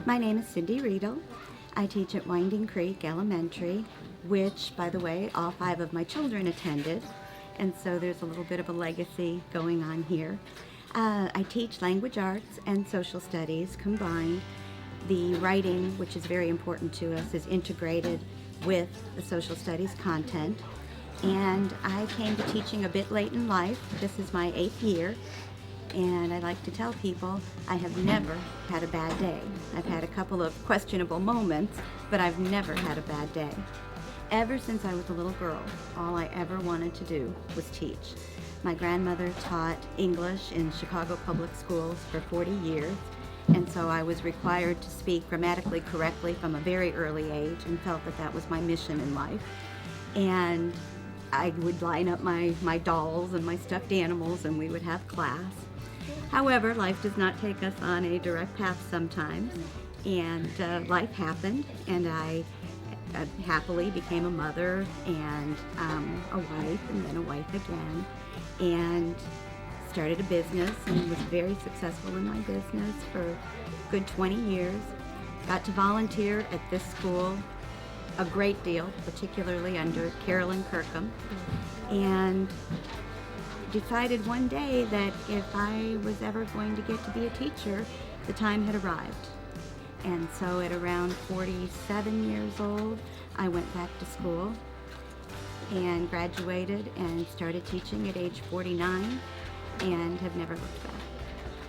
My name is Cindy Riedl. I teach at Winding Creek Elementary, which, by the way, all 5 of my children attended, and so there's a little bit of a legacy going on here. I teach language arts and social studies combined. The writing, which is very important to us, is integrated with the social studies content. And I came to teaching a bit late in life. This is my 8th year. And I like to tell people I have never had a bad day. I've had a couple of questionable moments, but I've never had a bad day. Ever since I was a little girl, all I ever wanted to do was teach. My grandmother taught English in Chicago public schools for 40 years, and so I was required to speak grammatically correctly from a very early age and felt that that was my mission in life. And I would line up my dolls and my stuffed animals and we would have class. However, life does not take us on a direct path sometimes, and life happened, and I happily became a mother and a wife, and then a wife again, and started a business and was very successful in my business for a good 20 years. Got to volunteer at this school a great deal, particularly under Carolyn Kirkham, and decided one day that if I was ever going to get to be a teacher, the time had arrived. And so at around 47 years old, I went back to school and graduated and started teaching at age 49 and have never looked back.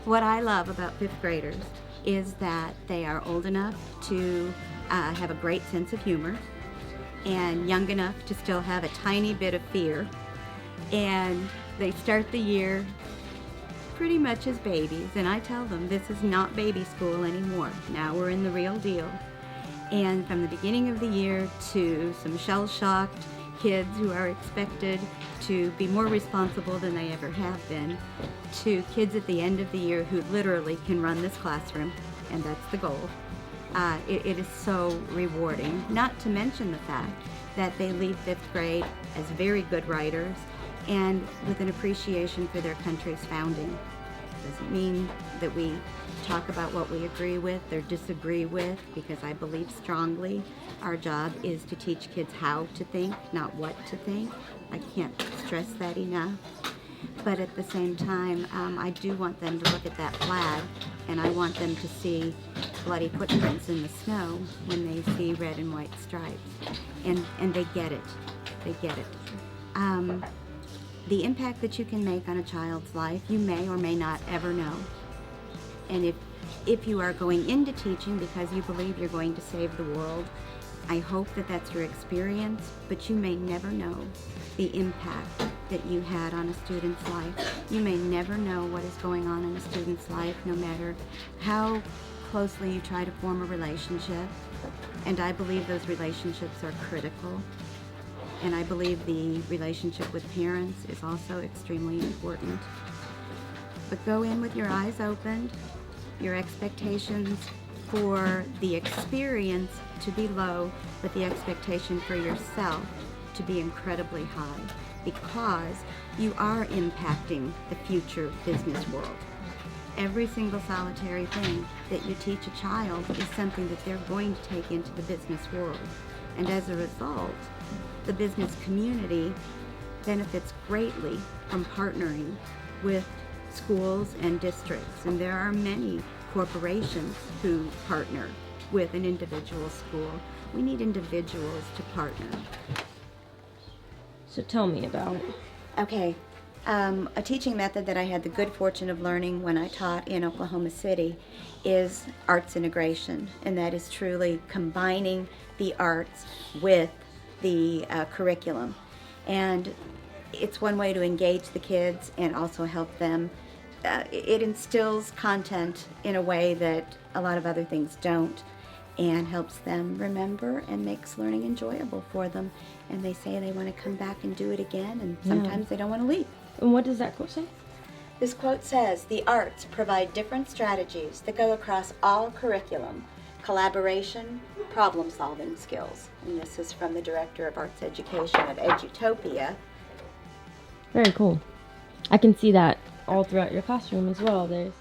What I love about 5th graders is that they are old enough to have a great sense of humor and young enough to still have a tiny bit of fear, and they start the year pretty much as babies, and I tell them this is not baby school anymore. Now we're in the real deal. And from the beginning of the year to some shell-shocked kids who are expected to be more responsible than they ever have been, to kids at the end of the year who literally can run this classroom, and that's the goal. It is so rewarding, not to mention the fact that they leave 5th grade as very good writers and with an appreciation for their country's founding. Doesn't mean that we talk about what we agree with or disagree with, because I believe strongly our job is to teach kids how to think, not what to think. I can't stress that enough. But at the same time, I do want them to look at that flag, and I want them to see bloody footprints in the snow when they see red and white stripes. And they get it. They get it. The impact that you can make on a child's life, you may or may not ever know. And if you are going into teaching because you believe you're going to save the world, I hope that that's your experience, but you may never know the impact that you had on a student's life. You may never know what is going on in a student's life, no matter how closely you try to form a relationship. And I believe those relationships are critical. And I believe the relationship with parents is also extremely important. But go in with your eyes opened, your expectations for the experience to be low, but the expectation for yourself to be incredibly high, because you are impacting the future business world. Every single solitary thing that you teach a child is something that they're going to take into the business world. And as a result, the business community benefits greatly from partnering with schools and districts. And there are many corporations who partner with an individual school. We need individuals to partner. So tell me about it. Okay. A teaching method that I had the good fortune of learning when I taught in Oklahoma City is arts integration, and that is truly combining the arts with the curriculum. And it's one way to engage the kids and also help them. It instills content in a way that a lot of other things don't, and helps them remember and makes learning enjoyable for them. And they say they want to come back and do it again, and sometimes they don't want to leave. And what does that quote say? This quote says, "The arts provide different strategies that go across all curriculum, collaboration, problem-solving skills." And this is from the Director of Arts Education of Edutopia. Very cool. I can see that all throughout your classroom as well. There's